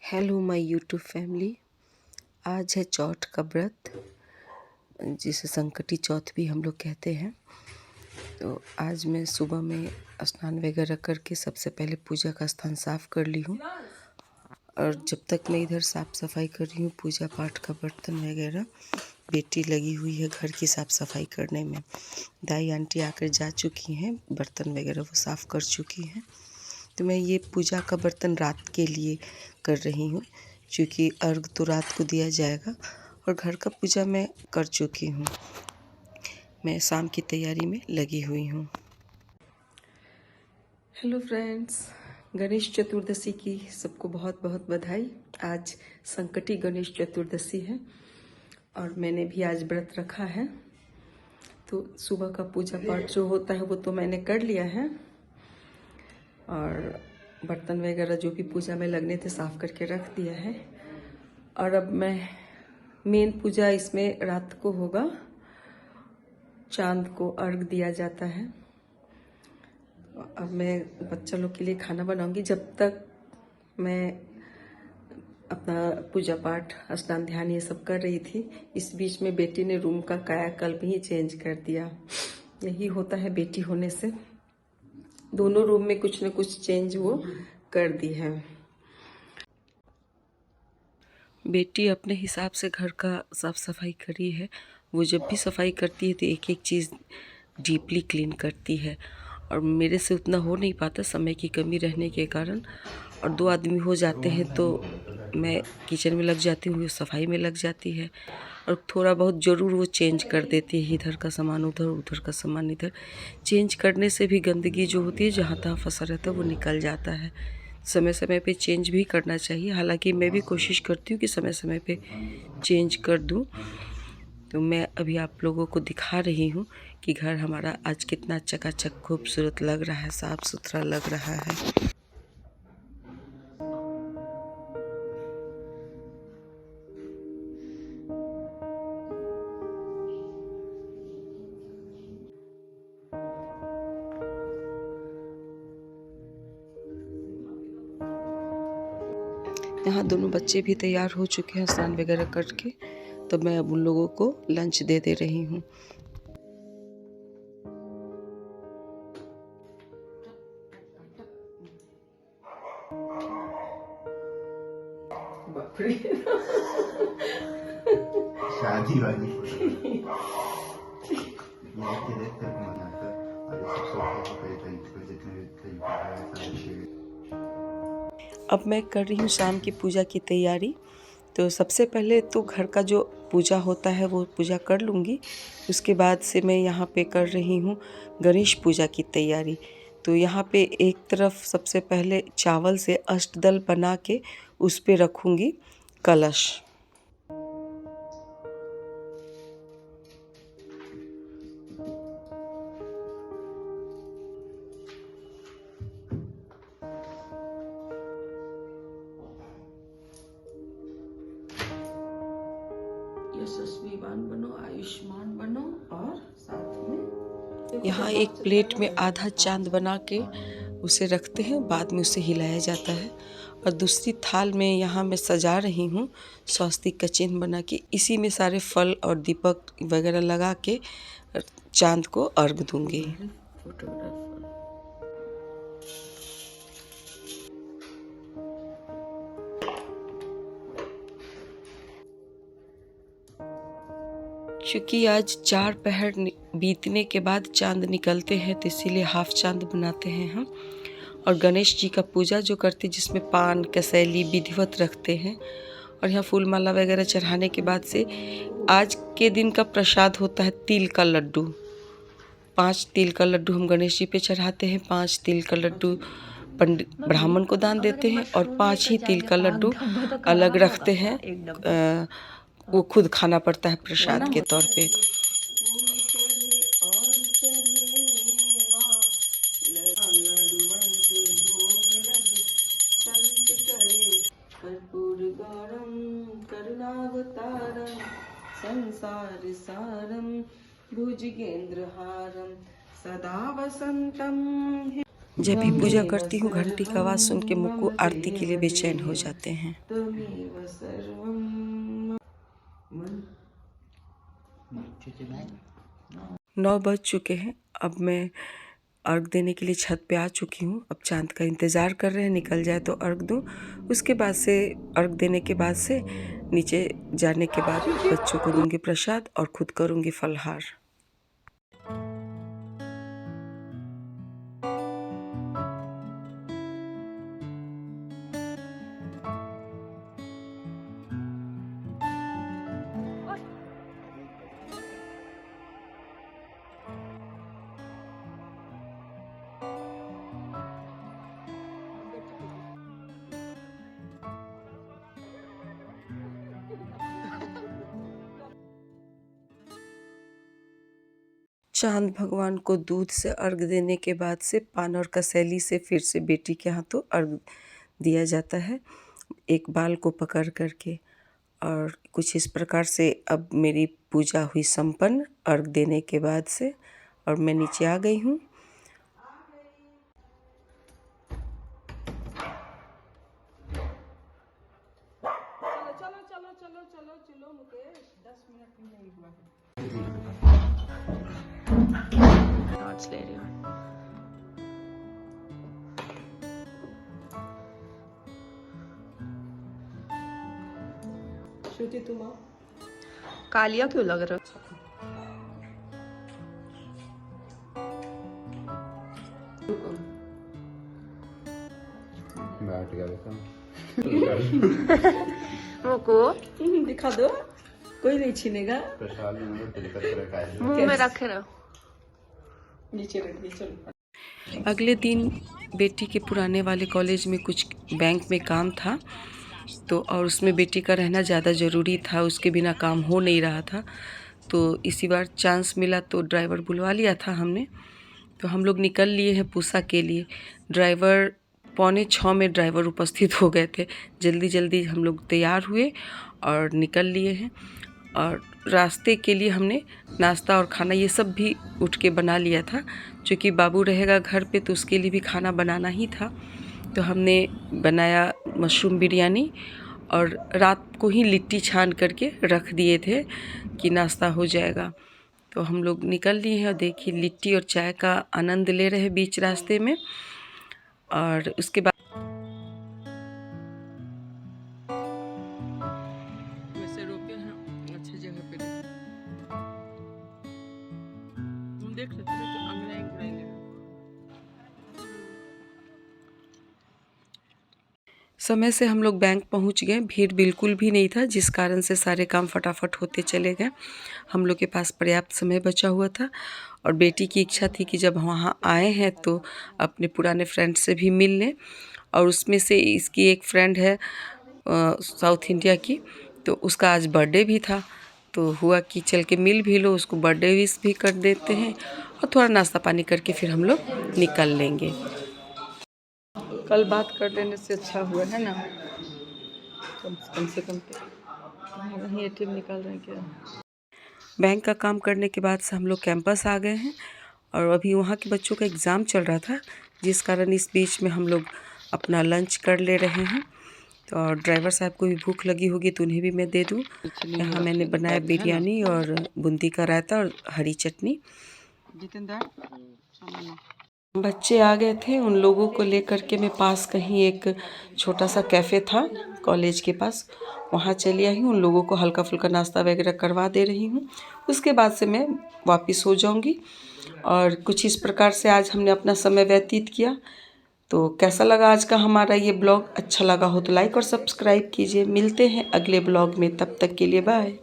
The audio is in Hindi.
Hello my YouTube family. आज है चौथ का व्रत, जिसे संकटी चौथ भी हम लोग कहते हैं। तो आज मैं सुबह में स्नान वगैरह करके सबसे पहले पूजा का स्थान साफ़ कर ली हूँ। और जब तक मैं इधर साफ़ सफाई कर रही हूँ, पूजा पाठ का बर्तन वगैरह, बेटी लगी हुई है घर की साफ़ सफाई करने में। दाई आंटी आकर जा चुकी हैं, बर्तन वगैरह वो साफ़ कर चुकी हैं। तो मैं ये पूजा का बर्तन रात के लिए कर रही हूँ, क्योंकि अर्घ तो रात को दिया जाएगा। और घर का पूजा मैं कर चुकी हूँ। मैं शाम की तैयारी में लगी हुई हूँ। हेलो फ्रेंड्स, गणेश चतुर्दशी की सबको बहुत बहुत बधाई। आज संकटी गणेश चतुर्दशी है और मैंने भी आज व्रत रखा है। तो सुबह का पूजा पाठ जो होता है वो तो मैंने कर लिया है, और बर्तन वगैरह जो भी पूजा में लगने थे साफ़ करके रख दिया है। और अब मैं मेन पूजा इसमें रात को होगा, चांद को अर्घ दिया जाता है। अब मैं बच्चा लोग के लिए खाना बनाऊंगी। जब तक मैं अपना पूजा पाठ स्नान ध्यान ये सब कर रही थी, इस बीच में बेटी ने रूम का कायाकल्प ही चेंज कर दिया। यही होता है बेटी होने से, दोनों रूम में कुछ न कुछ चेंज वो कर दी है। बेटी अपने हिसाब से घर का साफ़ सफाई करी है। वो जब भी सफाई करती है तो एक एक चीज़ डीपली क्लीन करती है, और मेरे से उतना हो नहीं पाता समय की कमी रहने के कारण। और दो आदमी हो जाते हैं तो मैं किचन में लग जाती हूँ, सफाई में लग जाती है, और थोड़ा बहुत ज़रूर वो चेंज कर देती है, इधर का सामान उधर, उधर का सामान इधर। चेंज करने से भी गंदगी जो होती है जहाँ तहाँ फंसा रहता है वो निकल जाता है। समय समय पे चेंज भी करना चाहिए। हालांकि मैं भी कोशिश करती हूँ कि समय समय पे चेंज कर दूँ। तो मैं अभी आप लोगों को दिखा रही हूँ कि घर हमारा आज कितना चकाचक खूबसूरत लग रहा है, साफ़ सुथरा लग रहा है। यहाँ दोनों बच्चे भी तैयार हो चुके हैं स्नान वगैरह करके, तो मैं अब उन लोगों को लंच दे रही हूँ। शादी वाली देखते देखते मन आता और ये सब सोचते कई कई जितने तरीके का सारे शेर। अब मैं कर रही हूँ शाम की पूजा की तैयारी। तो सबसे पहले तो घर का जो पूजा होता है वो पूजा कर लूँगी। उसके बाद से मैं यहाँ पे कर रही हूँ गणेश पूजा की तैयारी। तो यहाँ पे एक तरफ सबसे पहले चावल से अष्टदल बना के उस पे रखूँगी कलश। यशस्वीवान बनो, आयुष्मान बनो। और साथ में यहाँ एक प्लेट में आधा चांद बना के उसे रखते हैं, बाद में उसे हिलाया जाता है। और दूसरी थाल में यहाँ मैं सजा रही हूँ स्वस्तिक का चिन्ह बना के, इसी में सारे फल और दीपक वगैरह लगा के चांद को अर्घ दूंगी। क्योंकि आज 4 पहर बीतने के बाद चांद निकलते हैं, तो इसीलिए हाफ चांद बनाते हैं हम। और गणेश जी का पूजा जो करते हैं, जिसमें पान कसैली विधिवत रखते हैं, और यहाँ फूल माला वगैरह चढ़ाने के बाद से आज के दिन का प्रसाद होता है तिल का लड्डू। 5 तिल का लड्डू हम गणेश जी पे चढ़ाते हैं। 5 तिल का लड्डू पंडित ब्राह्मण को दान देते हैं, और 5 ही तिल का लड्डू अलग रखते हैं। वो खुद खाना पड़ता है प्रसाद के तौर पे। करुणावतारम संसार सारम भुजगेंद्रहारम सदा वसंतम जब भी पूजा करती हूँ घंटी का आवाज़ सुन के मुक्कू आरती के लिए बेचैन हो जाते हैं। 9 बज चुके हैं। अब मैं अर्घ देने के लिए छत पे आ चुकी हूँ। अब चाँद का इंतज़ार कर रहे हैं, निकल जाए तो अर्घ दूँ। उसके बाद से अर्घ देने के बाद से नीचे जाने के बाद बच्चों को दूँगी प्रसाद और खुद करूँगी फलाहार। चांद भगवान को दूध से अर्घ देने के बाद से पान और कसैली से फिर से बेटी के हाथों अर्घ दिया जाता है, एक बाल को पकड़ करके। और कुछ इस प्रकार से अब मेरी पूजा हुई संपन्न अर्घ देने के बाद से, और मैं नीचे आ गई हूँ। चलो मुकेश, 10 मिनट भी नहीं हुआ है। नोट्स ले रही हूँ। श्रुति तुम आओ। कालिया क्यों लग रहा है? बैठ गया देखा। मुको दिखा दो, कोई नहीं छीनेगा। प्रसाद में मुंह में रखे रहो। नीचे रख दिए, चलो। अगले दिन बेटी के पुराने वाले कॉलेज में कुछ बैंक में काम था, तो और उसमें बेटी का रहना ज़्यादा ज़रूरी था, उसके बिना काम हो नहीं रहा था। तो इसी बार चांस मिला तो ड्राइवर बुलवा लिया था हमने। तो हम लोग निकल लिए हैं पूसा के लिए। ड्राइवर 5:45 में ड्राइवर उपस्थित हो गए थे। जल्दी जल्दी हम लोग तैयार हुए और निकल लिए हैं। और रास्ते के लिए हमने नाश्ता और खाना ये सब भी उठ के बना लिया था, क्योंकि बाबू रहेगा घर पे तो उसके लिए भी खाना बनाना ही था। तो हमने बनाया मशरूम बिरयानी और रात को ही लिट्टी छान करके रख दिए थे कि नाश्ता हो जाएगा। तो हम लोग निकल लिए हैं और देखिए लिट्टी और चाय का आनंद ले रहे बीच रास्ते में। और उसके बाद वैसे रोके हैं अच्छी जगह पे, देख सकते हैं तो अंगड़ाई समय से हम लोग बैंक पहुंच गए। भीड़ बिल्कुल भी नहीं था, जिस कारण से सारे काम फटाफट होते चले गए। हम लोग के पास पर्याप्त समय बचा हुआ था और बेटी की इच्छा थी कि जब वहाँ आए हैं तो अपने पुराने फ्रेंड से भी मिल लें। और उसमें से इसकी एक फ्रेंड है साउथ इंडिया की, तो उसका आज बर्थडे भी था। तो हुआ कि चल के मिल भी लो, उसको बर्थडे विश भी कर देते हैं और थोड़ा नाश्ता पानी करके फिर हम लोग निकल लेंगे। कल बात कर लेने से अच्छा हुआ है ना, कम से कम वहीं ATM निकाल रहे हैं क्या। बैंक का काम करने के बाद से हम लोग कैंपस आ गए हैं और अभी वहाँ के बच्चों का एग्ज़ाम चल रहा था, जिस कारण इस बीच में हम लोग अपना लंच कर ले रहे हैं। तो और ड्राइवर साहब को भी भूख लगी होगी तो उन्हें भी मैं दे दूँ। यहाँ मैंने बनाया बिरयानी और बूंदी का रायता और हरी चटनी। बच्चे आ गए थे, उन लोगों को लेकर के मैं पास कहीं एक छोटा सा कैफ़े था कॉलेज के पास, वहाँ चली आई हूँ। उन लोगों को हल्का फुल्का नाश्ता वगैरह करवा दे रही हूँ। उसके बाद से मैं वापस हो जाऊँगी। और कुछ इस प्रकार से आज हमने अपना समय व्यतीत किया। तो कैसा लगा आज का हमारा ये ब्लॉग? अच्छा लगा हो तो लाइक और सब्सक्राइब कीजिए। मिलते हैं अगले ब्लॉग में, तब तक के लिए बाय।